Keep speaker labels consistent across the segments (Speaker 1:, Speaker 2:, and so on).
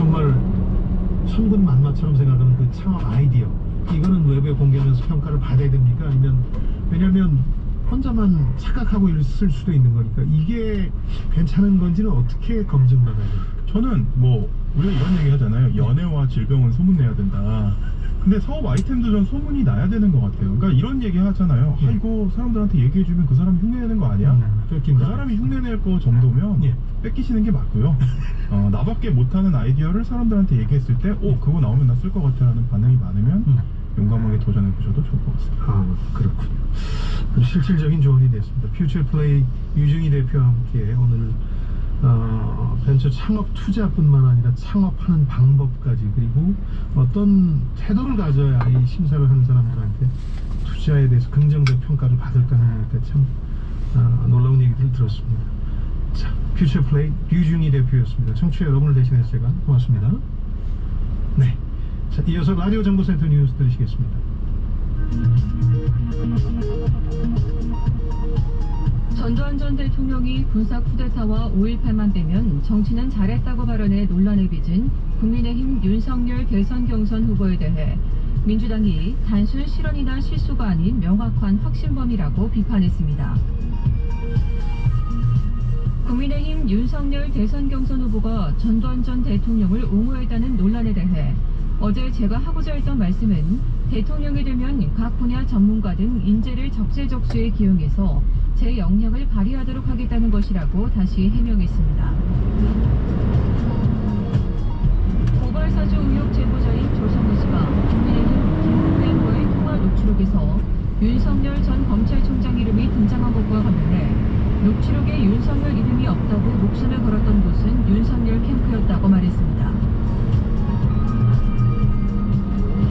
Speaker 1: 정말 천군만마처럼 생각하는 그 창업 아이디어, 이거는 외부에 공개하면서 평가를 받아야 됩니까? 아니면, 왜냐면 혼자만 착각하고 있을 수도 있는 거니까 이게 괜찮은 건지는 어떻게 검증받아야 됩니까?
Speaker 2: 저는 뭐 우리가 이런 얘기 하잖아요. 연애와 질병은 소문내야 된다. 근데 사업 아이템도 전 소문이 나야 되는 것 같아요. 그러니까 이런 얘기 하잖아요.
Speaker 1: 예.
Speaker 2: 이거 사람들한테 얘기해주면 그 사람이 흉내내는 거 아니야? 그 사람이 흉내낼 거 정도면
Speaker 1: 예.
Speaker 2: 뺏기시는 게 맞고요. 나밖에 못하는 아이디어를 사람들한테 얘기했을 때 그거 나오면 나 쓸 것 같아 라는 반응이 많으면 용감하게 도전해 보셔도 좋을 것 같습니다.
Speaker 1: 아, 그렇군요. 아주 실질적인 조언이 됐습니다. 퓨처플레이 유중희 대표와 함께 오늘 벤처 창업 투자뿐만 아니라 창업하는 방법까지, 그리고 어떤 태도를 가져야 이 심사를 하는 사람들한테 투자에 대해서 긍정적 평가를 받을까 하니까 참 놀라운 얘기들을 들었습니다. 자, 퓨처플레이 유중희 대표였습니다. 청취자 여러분을 대신해서 제가 고맙습니다. 네, 자, 이어서 라디오 정보센터 뉴스 들으시겠습니다.
Speaker 3: 전두환 전 대통령이 군사 쿠데타와 5.18만 되면 정치는 잘했다고 발언해 논란을 빚은 국민의힘 윤석열 대선 경선 후보에 대해 민주당이 단순 실언이나 실수가 아닌 명확한 확신범이라고 비판했습니다. 국민의힘 윤석열 대선 경선 후보가 전두환 전 대통령을 옹호했다는 논란에 대해 어제 제가 하고자 했던 말씀은 대통령이 되면 각 분야 전문가 등 인재를 적재적소에 기용해서 제 역량을 발휘하도록 하겠다는 것이라고 다시 해명했습니다. 고발사주 의혹 제보자인 조성우 씨가 국민의힘 김국현과의 통화 녹취록에서 윤석열 전 검찰총장 이름이 등장한 것과 관련해 녹취록에 윤석열 이름이 없다고 목선을 걸었던 곳은 윤석열 캠프였다고 말했습니다.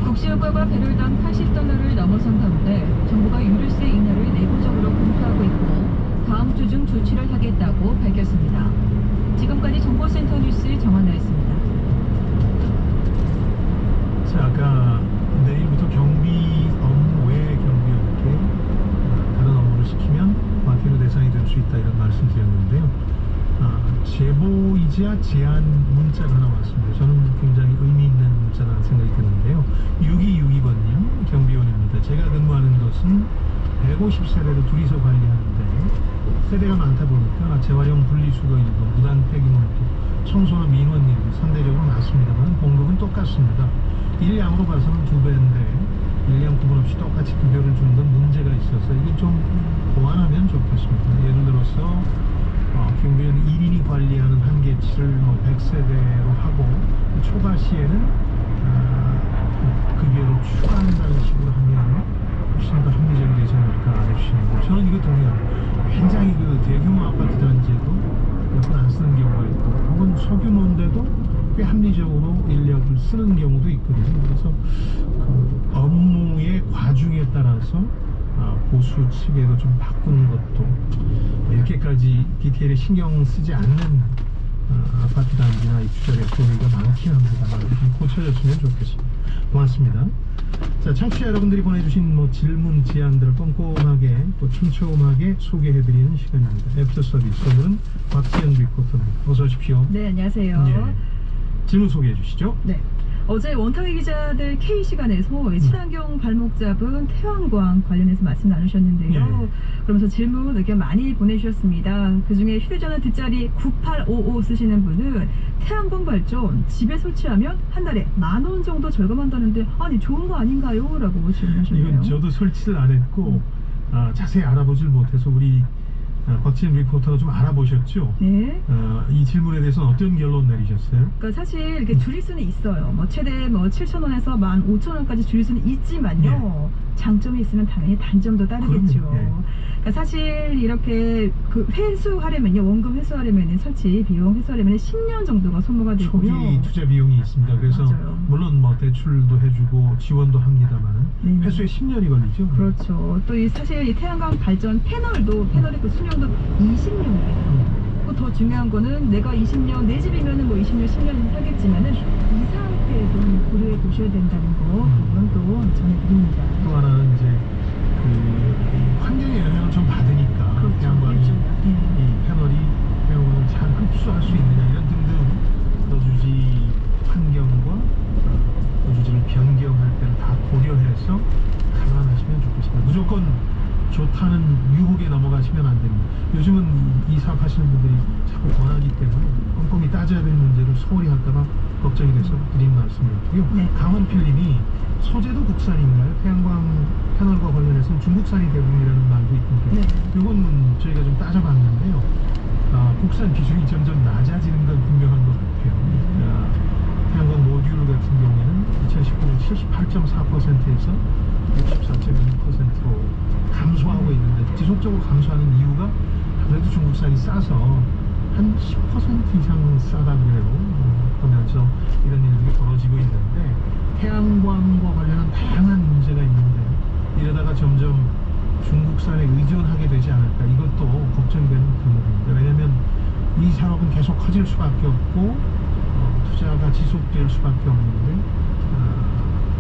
Speaker 3: 국시효과가 배럴당 80달러를 넘어선 가운데 정부가 유류세 인하를 내부적으로 검토하고 있고 다음 주 중 조치를 하겠다고 밝혔습니다. 지금까지 정보센터 뉴스 정한나였습니다.
Speaker 1: 자, 아까 내일부터 경비 업무 외 경비와 함께 다른 업무를 시키면 과태료 대상이 될 수 있다, 이런 말씀 드렸는데요. 제보이자 제안 문자가 하나 왔습니다. 저는 굉장히 의미 있는 문자라는 생각이 드는데요. 6262번님 경비원입니다. 제가 근무하는 것은 150세대를 둘이서 관리하는데 세대가 많다 보니까 재활용 분리수거 일도, 무단 폐기물도, 청소나 민원 일도 상대적으로 많습니다만 봉급은 똑같습니다. 일량으로 봐서는 2배인데 일량 구분 없이 똑같이 급여를 주는 건 문제가 있어서 이게 좀 보완하면 좋겠습니다. 예를 들어서 경비원 1인이 관리하는 한계치를 100세대로 하고 초과 시에는 급여를 추가한다는 식으로 하면 훨씬 더 합리적이 되지 않을까 해주시는 거, 저는 이거 동의합니다. 굉장히 그 대규모 아파트 단지에도 몇 번 안 쓰는 경우가 있고, 혹은 소규모인데도 꽤 합리적으로 인력을 쓰는 경우도 있거든요. 그래서 그 업무의 과중에 따라서 보수 측에도 좀 바꾸는 것도, 이렇게까지 디테일에 신경 쓰지 않는 아파트 단지나 입주자 렉터리가 많긴 합니다. 좀 고쳐졌으면 좋겠습니다. 고맙습니다. 자, 청취자 여러분들이 보내주신 질문, 제안들을 꼼꼼하게 또 촘촘하게 소개해드리는 시간입니다. 애프터 서비스, 오늘은 곽지연 리포터입니다. 어서 오십시오.
Speaker 3: 네, 안녕하세요.
Speaker 1: 예. 질문 소개해 주시죠.
Speaker 3: 네. 어제 원탁의 기자들 K시간에서 친환경 발목 잡은 태양광 관련해서 말씀 나누셨는데요.
Speaker 1: 예.
Speaker 3: 그러면서 질문, 의견 많이 보내주셨습니다. 그중에 휴대전화 뒷자리 9855 쓰시는 분은 태양광 발전 집에 설치하면 한 달에 10,000원 정도 절감한다는데 아니 좋은 거 아닌가요? 라고 질문하셨네요.
Speaker 1: 이건 저도 설치를 안 했고 자세히 알아보질 못해서 우리 곽지연 리포터가 좀 알아보셨죠?
Speaker 3: 네.
Speaker 1: 이 질문에 대해서는 어떤 결론 내리셨어요?
Speaker 3: 그러니까 사실 이렇게 줄일 수는 있어요. 최대 7,000원에서 15,000원까지 줄일 수는 있지만요. 장점이 있으면 당연히 단점도 따르겠죠.
Speaker 1: 그럼요. 예.
Speaker 3: 그러니까 사실 이렇게 그 회수하려면요, 원금 회수하려면 설치 비용 회수하려면 10년 정도가 소모가 되고요.
Speaker 1: 초기 투자 비용이 있습니다. 그래서
Speaker 3: 맞아요.
Speaker 1: 물론 대출도 해주고 지원도 합니다만
Speaker 3: 네.
Speaker 1: 회수에 10년이 걸리죠.
Speaker 3: 그렇죠. 또 사실 이 태양광 발전 패널의 그 수명도 20년이에요. 더 중요한 거는 내가 20년, 내 집이면은 20년, 10년 하겠지만은 이 상태도 고려해 보셔야 된다는 거, 그건 또 전해드립니다.
Speaker 1: 또 하나는 이제 그 환경에 영향을 좀 받으니까
Speaker 3: 그렇죠.
Speaker 1: 태양광이
Speaker 3: 그렇죠.
Speaker 1: 이 패널이 태양광을 잘 흡수할 수 있느냐 이런 등등 넣어주지 좋다는 유혹에 넘어가시면 안 됩니다. 요즘은 이 사업하시는 분들이 자꾸 권하기 때문에 꼼꼼히 따져야 될 문제를 소홀히 할까봐 걱정이 돼서 드린 말씀이었고요.
Speaker 3: 네.
Speaker 1: 강원필님이 소재도 국산인가요? 태양광 패널과 관련해서는 중국산이 대부분이라는 말도 있던데
Speaker 3: 네.
Speaker 1: 이건 저희가 좀 따져봤는데요. 국산 비중이 점점 낮아지는 건 분명한 것 같아요. 태양광 모듈 같은 경우에는 2019년 78.4%에서 64.2%로 감소하고 있는데 지속적으로 감소하는 이유가 아무래도 중국산이 싸서 한 10% 이상 싸다 그래요. 그러면서 이런 일들이 벌어지고 있는데 태양광과 관련한 다양한 문제가 있는데 이러다가 점점 중국산에 의존하게 되지 않을까 이것도 걱정되는 부분입니다. 왜냐하면 이 사업은 계속 커질 수밖에 없고 투자가 지속될 수밖에 없는데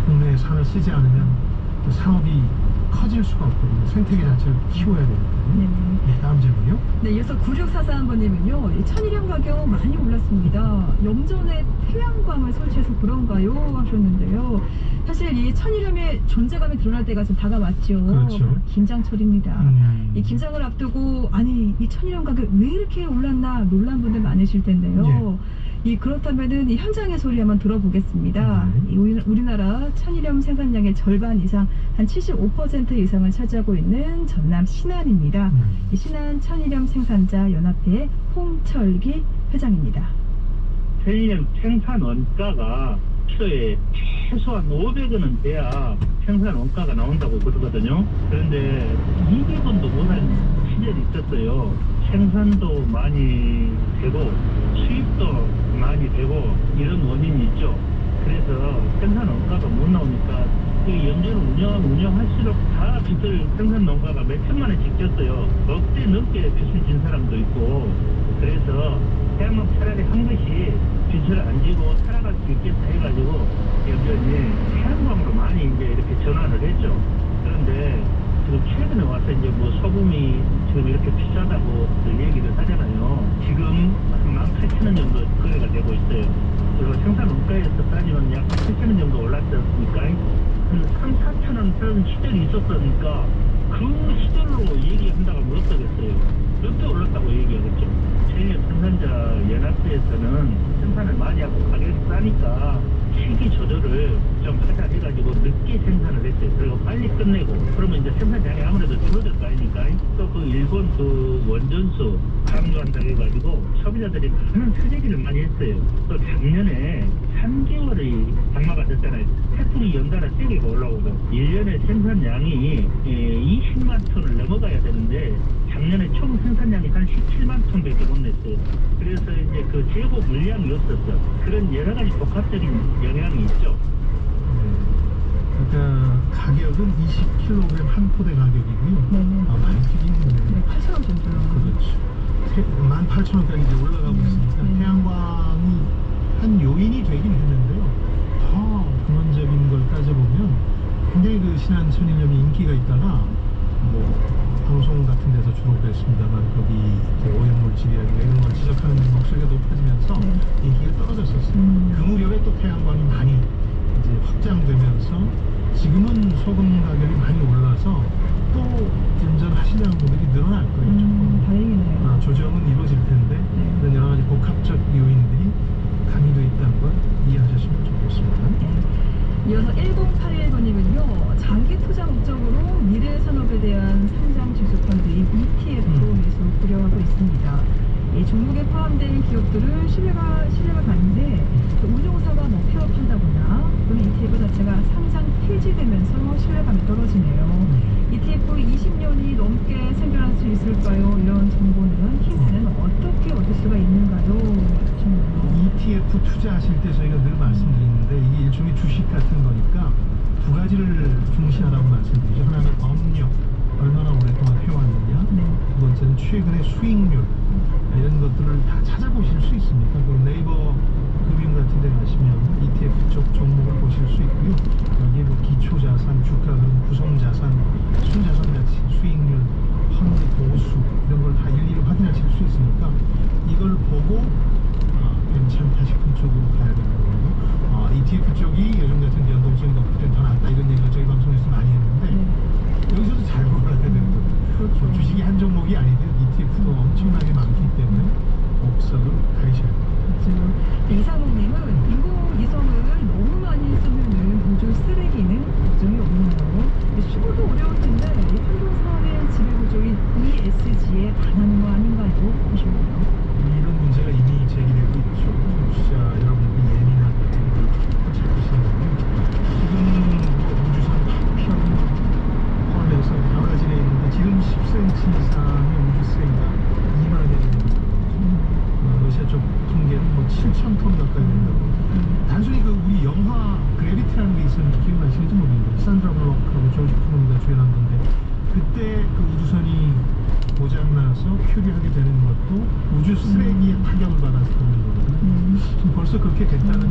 Speaker 1: 국내에 산을 쓰지 않으면 그 사업이 커질 수가 없거든요. 생태계 자체를 키워야 되니까요.
Speaker 3: 네.
Speaker 1: 네, 다음 질문이요.
Speaker 3: 네, 이어서 9644번님은요, 천일염 가격 많이 올랐습니다. 염전에 태양광을 설치해서 그런가요? 하셨는데요. 사실 이 천일염의 존재감이 드러날 때가 좀 다가왔죠.
Speaker 1: 그렇죠.
Speaker 3: 김장철입니다. 이 김장을 앞두고 아니 이 천일염 가격 왜 이렇게 올랐나 놀란 분들 많으실 텐데요. 그렇다면은 이 현장의 소리 한번 들어보겠습니다. 이 우리나라 천일염 생산량의 절반 이상 한 75% 이상을 차지하고 있는 전남 신안입니다. 이 신안 천일염 생산자 연합회 홍철기 회장입니다.
Speaker 4: 천일염 생산 원가가 키로에 최소한 500원은 돼야 생산 원가가 나온다고 그러거든요. 그런데 200원도 못한 시절이 있었어요. 생산도 많이 되고 수입도 많이 되고 이런 원인이 있죠. 그래서 생산 원가가 못 나오니까 이 염전을 운영할수록 다 빚을 생산 원가가 몇 천만 원씩 졌어요. 억대 넘게 빚을 진 사람도 있고 그래서 태양광 차라리 한 것이 빚을 안 지고 살아갈 수 있겠다 해가지고 염전이 태양광으로 많이 이제 이렇게 전환을 했죠. 그런데 지금 최근에 와서 이제 뭐 소금이 지금 이렇게 비싸다고 얘기를 하잖아요. 지금 한 18,000원 정도 거래가 되고 있어요. 그리고 생산 원가에서 따지면 약 7,000원 정도 올랐지 않습니까? 한 3, 4,000원 그런 시절이 있었으니까 그 시절로 얘기한다고 하면 어떠겠어요? 몇 배 올랐다고 얘기하겠죠. 천일염 생산자 연합회에서는 생산을 많이 하고 가격이 싸니까 시기 조절을 좀 하자 해가지고 늦게 생산을 했어요. 그리고 빨리 끝내고 그러면 이제 생산량이 아무래도 줄어들 거 아닙니까? 또 그 일본 그 원전수 강조한다고 해가지고 소비자들이 많은 쓰레기를 많이 했어요. 또 작년에 3개월의 장마가 됐잖아요. 태풍이 연달아 세게 올라오고 1년에 생산량이 20만 톤을 넘어가야 되는데 작년에 총 생산량이 한 17만 톤밖에 못 냈어요. 그래서 이제 그 재고 물량이 없었어. 그런 여러 가지 복합적인 영향이 있죠.
Speaker 1: 그러니까 가격은 20kg 한 포대 가격이고요. 많이 뛰긴 했네요.
Speaker 3: 8,000원 정도.
Speaker 1: 그렇죠. 18,000원까지 이제 올라가고 있으니까 태양광이 한 요인이 되긴 했는데요. 더 근원적인 걸 따져보면 굉장히 그 신안 천일염이 인기가 있다가 뭐 방송 같은 데서 주로 그랬습니다만 거기 오염물질이라든가 이런 걸 지적하는 목소리가 높아지면서 인기가 떨어졌었어요. 그 무렵에 또 태양광이 많이 이제 확장되면서 지금은 소금 가격이 많이 올라서 또 운전하시려는 분들이 늘어날 거예요. 조금.
Speaker 3: 다행이네요.
Speaker 1: 조정은 이루어질 텐데 그런 여러 가지 복합적 요인들이 가미되어 있다는 걸 이해하셨으면 좋겠습니다.
Speaker 3: 이어서 1081번님은요, 장기 투자 목적으로 미래 산업에 대한 상장 지수 펀드인 ETF로 매수 고려하고 있습니다. 이 종목에 포함된 기업들을 신뢰가 가는데 운용사가 뭐 폐업한다거나 또는 ETF 자체가 상장 폐지되면서 신뢰감이 떨어지네요. ETF 20년이 넘게 생존할 수 있을까요? 이런 정보는 힌트는 어떻게 얻을 수가 있는가요?
Speaker 1: ETF 투자하실 때 저희가 늘 말씀드리는데 이게 일종의 주식 같은 거니까 두 가지를 중시하라고 말씀드리죠. 하나는 업력, 얼마나 오랫동안 해왔느냐. 두 번째는 최근의 수익률. 이런 것들을 다 찾아보실 수 있습니다. 그 네이버 금융 같은 데 가시면 ETF 쪽 종목을 보실 수 있고요. 여기에 뭐 기초자산, 주가흐름, 구성자산, 순자산 가치, 수익률, 펀드 보수 이런 걸 다 일일이 확인하실 수 있으니까 이걸 보고 괜찮다 싶은 쪽으로 가야 되는 거고요. ETF 쪽이 요즘 같은 연동성이 높을 땐 더 낫다 이런 얘기를 저희 방송에서 많이 했는데 여기서도 잘 골라야 되는 거죠. 영화 그래비티라는 게 있었는데 기억나시는지 모르겠는데 산드라 블록하고 조지 클루니가 주연한 건데 그때 그 우주선이 고장나서 표류하게 되는 것도 우주 쓰레기의 타격을 받았던 거거든요. 지금 벌써 그렇게 됐다는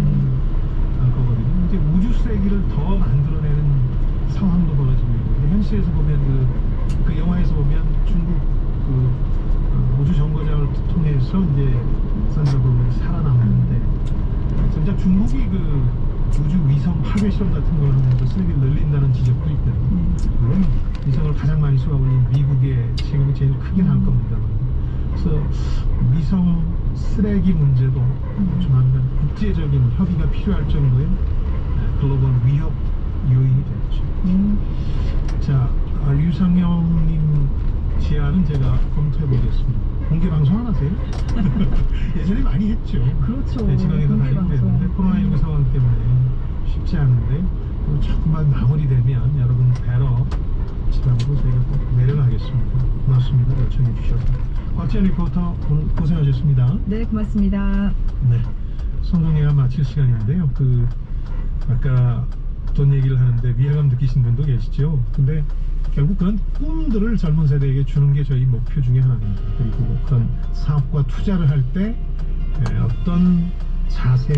Speaker 1: 거거든요. 이제 우주 쓰레기를 더 만들어내는 상황도 벌어지고 있고 현실에서 보면 그 영화에서 보면 중국 우주 정거장을 통해서 이제 산드라 블록이 살아남는데 정작 중국이 우주 위성 파괴 실험 같은 걸 하면서 쓰레기를 늘린다는 지적도 있거든요. 물론 위성을 가장 많이 쏘아올린 미국의 체격이 제일 크긴 할 겁니다. 그래서 위성 쓰레기 문제도 조만간 국제적인 협의가 필요할 정도의 글로벌 위협 요인이 됐죠. 자, 유상영님 제안은 제가 검토해 보겠습니다. 공개 방송 안 하세요? 예전에 많이 했죠.
Speaker 5: 그렇죠.
Speaker 1: 네, 지방에서
Speaker 5: 공개
Speaker 1: 다니고
Speaker 5: 방송.
Speaker 1: 그랬는데 코로나19 상황 때문에 쉽지 않은데 조금만 마무리되면 여러분 뵈러 지방으로 저희가 꼭 내려가겠습니다. 고맙습니다. 요청해 주셔서. 곽지연 리포터 오늘 고생하셨습니다.
Speaker 5: 네, 고맙습니다.
Speaker 1: 네, 성공회가 마칠 시간인데요. 아까 돈 얘기를 하는데 위화감 느끼신 분도 계시죠. 근데 결국 그런 꿈들을 젊은 세대에게 주는 게 저희 목표 중에 하나입니다. 그리고 그런 사업과 투자를 할 때 어떤 자세